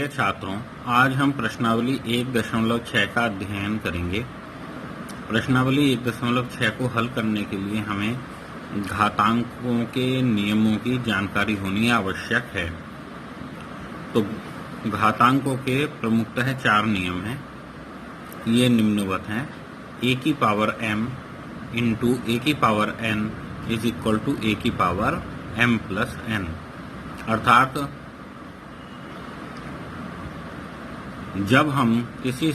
प्रिय छात्रों, आज हम प्रश्नावली 1.6 का अध्ययन करेंगे। प्रश्नावली 1.6 को हल करने के लिए हमें घातांकों के नियमों की जानकारी होनी आवश्यक है। तो घातांकों के प्रमुखतः 4 नियम हैं। ये निम्नवत हैं। a की पावर m इंटू a की power n is equal to a की पावर m प्लस n, अर्थात जब हम किसी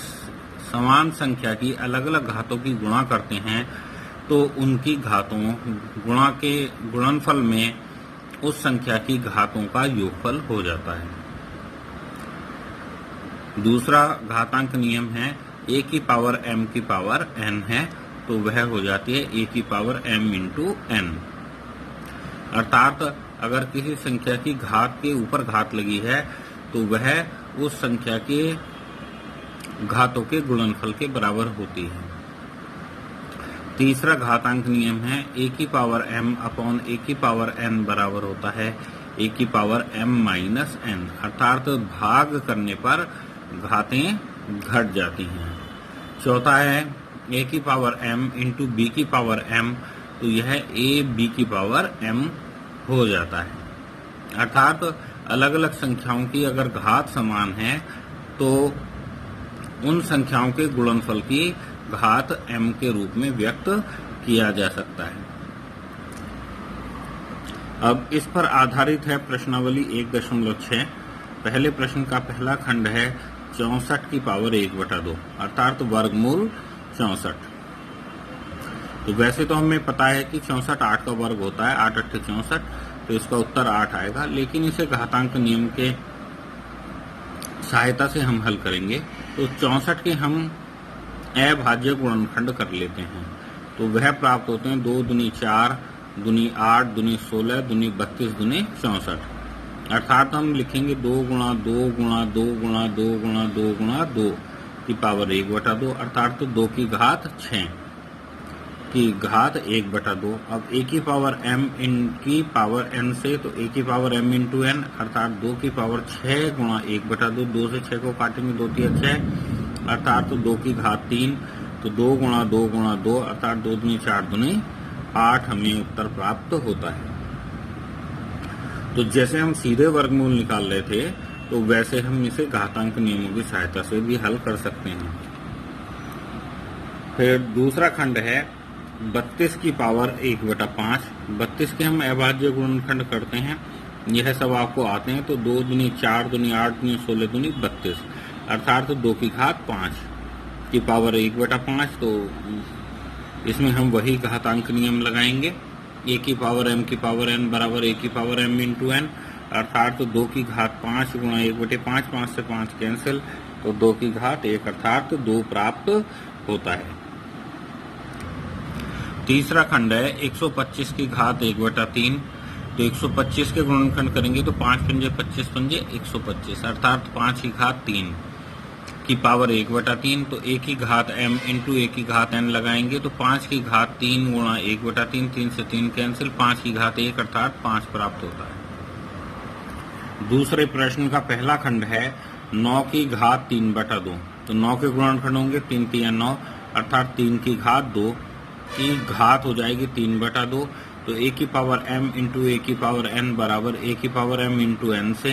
समान संख्या की अलग अलग घातों की गुणा करते हैं तो उनकी घातों गुणा के गुणनफल में उस संख्या की घातों का योगफल हो जाता है। दूसरा घातांक नियम है a की पावर m की पावर n है तो वह हो जाती है a की पावर m इंटू n, अर्थात अगर किसी संख्या की घात के ऊपर घात लगी है तो वह उस संख्या के घातों के गुणनफल के बराबर होती है। तीसरा घातांक नियम है a की पावर m अपॉन a की पावर n बराबर होता है a की पावर m माइनस n, अर्थात भाग करने पर घातें घट जाती हैं। चौथा है a की पावर m इंटू b की पावर m, तो यह a b की पावर m हो जाता है, अर्थात अलग अलग संख्याओं की अगर घात समान है तो उन संख्याओं के गुणनफल की घात m के रूप में व्यक्त किया जा सकता है। अब इस पर आधारित है प्रश्नावली 1.6। पहले प्रश्न का पहला खंड है 64 की पावर 1/2, अर्थात वर्गमूल 64। तो वैसे तो हमें पता है कि 64 8 का वर्ग होता है, 8 8 64, तो इसका उत्तर 8 आएगा, लेकिन इसे घातांक नियम के सहायता से हम हल करेंगे। तो 64 के हम अभाज्य गुणनखंड कर लेते हैं तो वह प्राप्त होते हैं 2 दूनी 4 दूनी 8 दूनी 16 दूनी 32 दूनी 64, अर्थात हम लिखेंगे 2 गुणा 2 गुणा 2 गुणा 2 गुणा 2 गुणा 2 की पावर 1/2, अर्थात तो 2 की घात 6 की घात 1/2। अब a की पावर m इन की पावर n से, तो a की पावर m इंटू n, अर्थात 2 की पावर 6 गुणा 1/2। 2 से 6 को काटेंगे 2 3 6, अर्थात तो 2 की घात 3, तो 2 गुणा 2 गुणा 2, अर्थात 2 दूनी 4 दूनी 8 हमें उत्तर प्राप्त होता है। तो जैसे हम सीधे वर्गमूल निकाल रहे थे तो वैसे हम इसे घातांक नियमों की सहायता से भी हल कर सकते हैं। फिर दूसरा खंड है 32 की पावर 1/5। 32 के हम अभाज्य गुणनखंड करते हैं, यह सब आपको आते हैं। तो 2 दूनी 4 दूनी 8 दूनी 16 दूनी 32, अर्थात 2 की घात 5 की पावर 1/5। तो इसमें हम वही घातांक नियम लगाएंगे। a की पावर m की पावर n बराबर a की पावर m इंटू n, अर्थात 2 की घात 5 गुणा 1/5, 5 से 5 कैंसिल, तो 2 की घात 1, अर्थात 2 प्राप्त होता है। तीसरा खंड है 125 की घात 1/3। तो 125 के गुणनखंड करेंगे तो 5 पंजे 25 पंजे 125, अर्थात 5 की घात 3 की पावर 1/3। तो a की घात m इंटू a की घात n लगाएंगे तो 5 की घात 3 गुणा 1/3, 3 से 3 कैंसिल, 5 की घात 1, अर्थात 5 प्राप्त होता है। दूसरे प्रश्न का पहला खंड है 9 की घात 3/2। तो 9 के गुणनखंड होंगे 3 3 9, अर्थात 3 की घात 2 की घात हो जाएगी 3/2। तो a की पावर m इंटू a की पावर n बराबर a की पावर m इंटू n से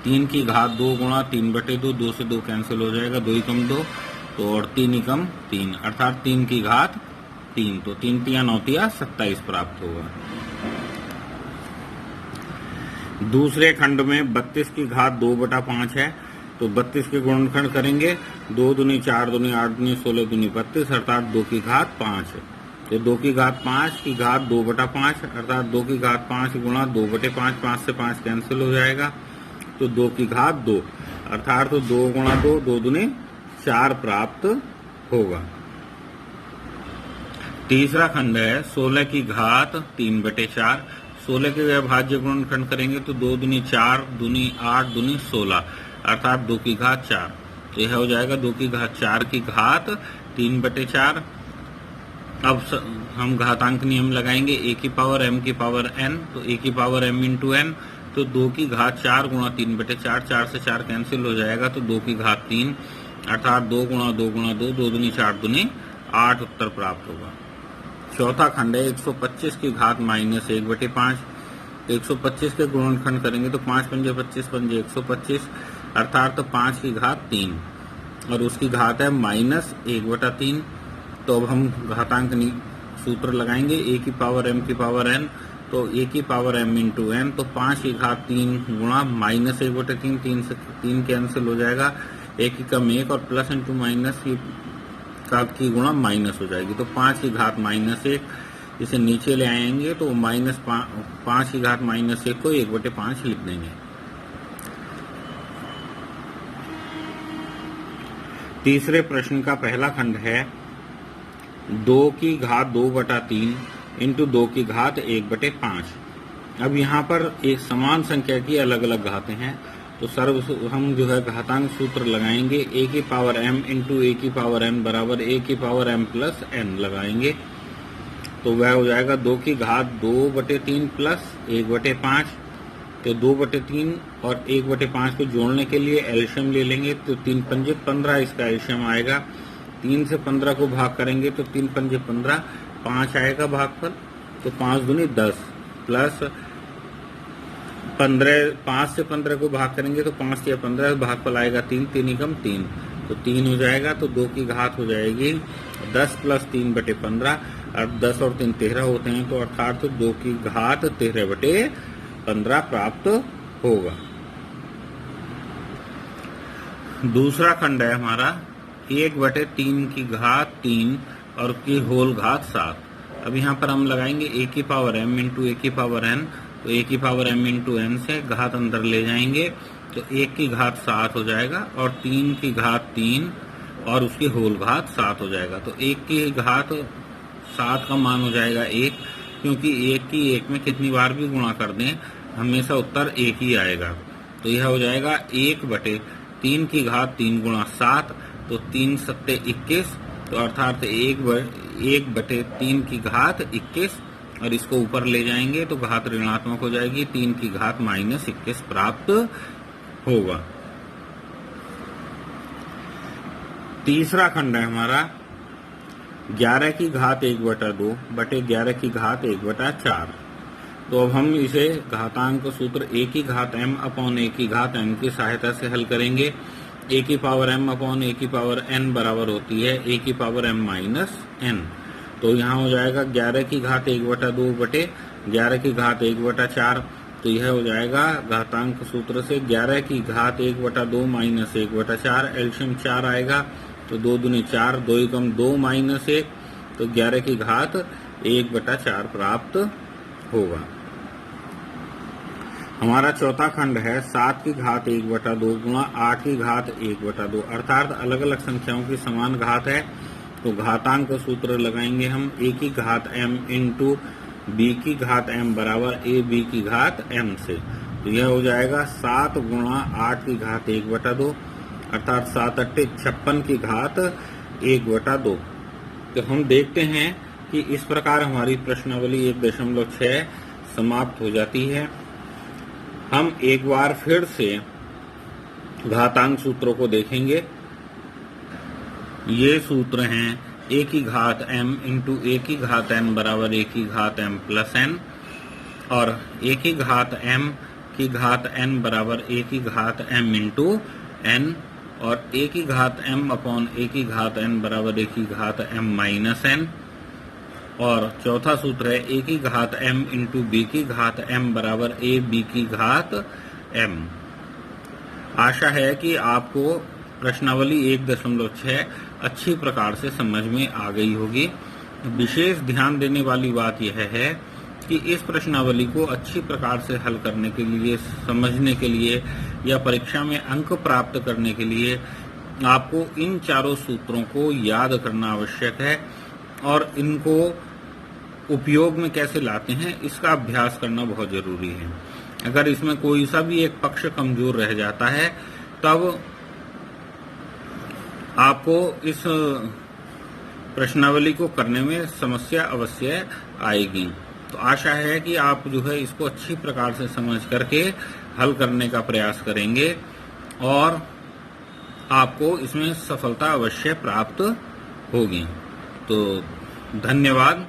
3 की घात 2 गुणा 3/2, 2 से 2 कैंसिल हो जाएगा, 2 एकम 2, तो और 3 एकम 3, अर्थात 3 की घात 3, तो 3 3 9 27 प्राप्त होगा। दूसरे खंड में 32 की घात 2/5 है। तो 32 के गुणनखंड करेंगे 2 दूनी 4 दूनी 8 दूनी 16 दूनी 32, अर्थात 2 की घात 5। तो 2 की घात 5 की घात 2/5, अर्थात 2 की घात 5 गुणा 2/5, 5 से 5 कैंसिल हो जाएगा, तो 2 की घात 2, अर्थात 2 गुणा 2, 2 दूनी 4 प्राप्त होगा। तीसरा खंड है 16 की घात 3/4। 16 के अभाज्य गुणनखंड करेंगे तो 2 दूनी 4 दूनी 8 दूनी 16, अर्थात 2 की घात 4, तो यह हो जाएगा 2 की घात 4 की घात 3/4। अब हम घातांक नियम लगाएंगे a की पावर m की पावर n, तो a की पावर m इंटू n, तो 2 की घात 4 गुणा 3/4, 4 से 4 कैंसिल हो जाएगा तो 2 की घात 3 अर्थात 2 गुणा 2 गुणा 2, 2 दूनी 4 दूनी 8 उत्तर प्राप्त होगा। चौथा खंड है 125 की घात -1/5। 125 के गुणनखंड करेंगे तो 5 पंजे 25 पंजे 125 अर्थात 5 की घात 3 और उसकी घात है -1/3। तो अब हम घातांक सूत्र लगाएंगे a की पावर m की पावर n, तो a की पावर m इंटू n, तो 5 की घात 3 गुणा -1/3, 3 से 3 कैंसिल हो जाएगा, 1 की कम 1 और प्लस इंटू माइनस की गुणा माइनस हो जाएगी, तो 5 की घात -1 इसे नीचे ले आएंगे तो -5 की घात -1 को 1/5 लिख देंगे। तीसरे प्रश्न का पहला खंड है 2 की घात 2/3 इंटू 2 की घात 1/5। अब यहाँ पर एक समान संख्या की अलग अलग घातें हैं, तो हम जो है घातांक सूत्र लगाएंगे a की पावर m इंटू a की पावर n बराबर a की पावर m प्लस n लगाएंगे, तो वह हो जाएगा 2 की घात 2/3 प्लस 1/5। तो 2/3 और 1/5 को जोड़ने के लिए एलसीएम ले लेंगे, तो 3 पंजे 15 इसका एलसीएम आएगा। 3 से 15 को भाग करेंगे तो 3 पंजे 15, 5 आएगा भागफल, तो 5 दूनी 10 प्लस 15, 5 से 15 को भाग करेंगे तो 5 या 15 भागफल आएगा 3, 3 एकम 3, तो 3 हो जाएगा। तो 2 की घात हो जाएगी 10 प्लस 3/15, अब 10 और 3 13 होते हैं, तो अर्थात 2 की घात 13/15 प्राप्त होगा। दूसरा खंड है हमारा 1/3 की घात 3 और की होल घात 7। अब यहाँ पर हम लगाएंगे a की पावर m इंटू a की पावर n, तो a की पावर m इंटू n से घात अंदर ले जाएंगे तो 1 की घात 7 हो जाएगा और 3 की घात 3 और उसकी होल घात 7 हो जाएगा। तो 1 की घात 7 का मान हो जाएगा 1, क्योंकि 1 की 1 में कितनी बार भी गुणा कर दें हमेशा उत्तर 1 ही आएगा। तो यह हो जाएगा 1/3 की घात 3 गुणा 7, तो 3 सत्ते 21, तो अर्थात 1/3 की घात 21 और इसको ऊपर ले जाएंगे तो घात ऋणात्मक हो जाएगी, 3 की घात -21 प्राप्त होगा। तीसरा खंड है हमारा 11 की घात 1/2 बटे 11 की घात 1/4। तो अब हम इसे घातांक सूत्र a की घात m अपॉन a की घात n की सहायता से हल करेंगे। a की पावर m अपॉन a की पावर n बराबर होती है a की पावर m माइनस n। तो यहाँ हो जाएगा 11 की घात 1/2 बटे 11 की घात 1/4, तो यह हो जाएगा घातांक सूत्र से 11 की घात 1/2 माइनस 1/4, एलसीएम 4 आएगा, तो 2 दूनी 4, 2 एकम 2 माइनस 1, तो 11 की घात 1/4 प्राप्त होगा। हमारा चौथा खंड है 7 की घात 1/2 गुणा 8 की घात 1/2, अर्थात अलग अलग संख्याओं की समान घात है, तो घातांक सूत्र लगाएंगे हम a की घात m इंटू b की घात m बराबर a b की घात m से, तो यह हो जाएगा 7 गुणा 8 की घात 1/2 अर्थात 7 अट्ठे 56 की घात 1/2। तो हम देखते हैं कि इस प्रकार हमारी प्रश्नावली 1.6 समाप्त हो जाती है। हम एक बार फिर से घातांक सूत्रों को देखेंगे। ये सूत्र हैं a की घात m इंटू a की घात n बराबर a की घात m प्लस n, और a की घात m की घात n बराबर a की घात m इंटू n, और a की घात m अपॉन a की घात n बराबर a की घात m माइनस n, और चौथा सूत्र है a की घात m इंटू b की घात m बराबर a b की घात m। आशा है कि आपको प्रश्नावली 1.6 अच्छी प्रकार से समझ में आ गई होगी। विशेष ध्यान देने वाली बात यह है कि इस प्रश्नावली को अच्छी प्रकार से हल करने के लिए, समझने के लिए या परीक्षा में अंक प्राप्त करने के लिए आपको इन चारों सूत्रों को याद करना आवश्यक है, और इनको उपयोग में कैसे लाते हैं इसका अभ्यास करना बहुत जरूरी है। अगर इसमें कोई सा भी एक पक्ष कमजोर रह जाता है तब आपको इस प्रश्नावली को करने में समस्या अवश्य आएगी। तो आशा है कि आप जो है इसको अच्छी प्रकार से समझ करके हल करने का प्रयास करेंगे और आपको इसमें सफलता अवश्य प्राप्त होगी। तो धन्यवाद।